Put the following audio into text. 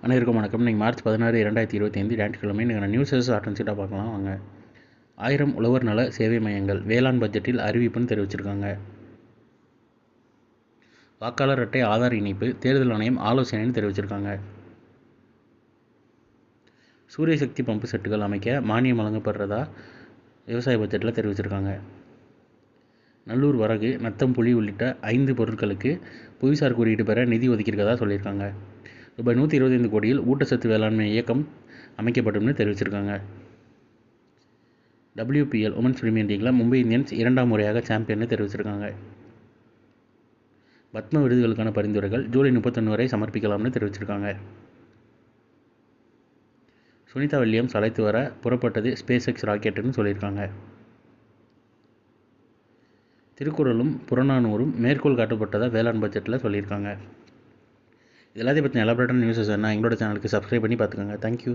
அனைவருக்கும் வணக்கம். இன்றைக்கி மார்ச் 16, 2025 ஞாயிற்றுக்கிழமை. நீங்கள் நியூஸஸ் ஆட்டன்சீட்டாக பார்க்கலாம் வாங்க. 1000 உழவர் நல சேவை மையங்கள் வேளாண் பட்ஜெட்டில் அறிவிப்புன்னு தெரிவிச்சிருக்காங்க. வாக்காளர் அட்டை ஆதார் இணைப்பு தேர்தல் ஆணையம் ஆலோசனைன்னு தெரிவிச்சிருக்காங்க. சூரிய சக்தி பம்பு செட்டுகள் அமைக்க மானியம் வழங்கப்படுறதா விவசாய பட்ஜெட்டில் தெரிவிச்சிருக்காங்க. நல்லூர் வரகு நத்தம் புளி உள்ளிட்ட 5 பொருட்களுக்கு புவிசார் குறியீடு பெற நிதி ஒதுக்கியிருக்கதா சொல்லியிருக்காங்க. ரூபாய் 125 கோடியில் ஊட்டச்சத்து வேளாண்மை இயக்கம் அமைக்கப்படும்னு தெரிவிச்சிருக்காங்க. WPL உமன்ஸ் பிரீமியர் லீக்ல மும்பை இந்தியன்ஸ் 2ஆம் முறையாக சாம்பியன்னு தெரிவிச்சிருக்காங்க. பத்ம விருதுகளுக்கான பரிந்துரைகள் ஜூலை 31 வரை சமர்ப்பிக்கலாம்னு தெரிவிச்சிருக்காங்க. சுனிதா வில்லியம்ஸ் அழைத்து வர புறப்பட்டது ஸ்பேஸ் எக்ஸ் ராக்கெட்டுன்னு சொல்லியிருக்காங்க. திருக்குறளும் புறநானூறும் மேற்கோள் காட்டப்பட்டதாக வேளாண் பட்ஜெட்டில் சொல்லியிருக்காங்க. எல்லாத்தையும் பற்றி எலாபரேட்டான நியூஸஸ் என்ன எங்களோட சேனலுக்கு சப்ஸ்கிரைப் பண்ணி பார்த்துக்கோங்க. தேங்க்யூ.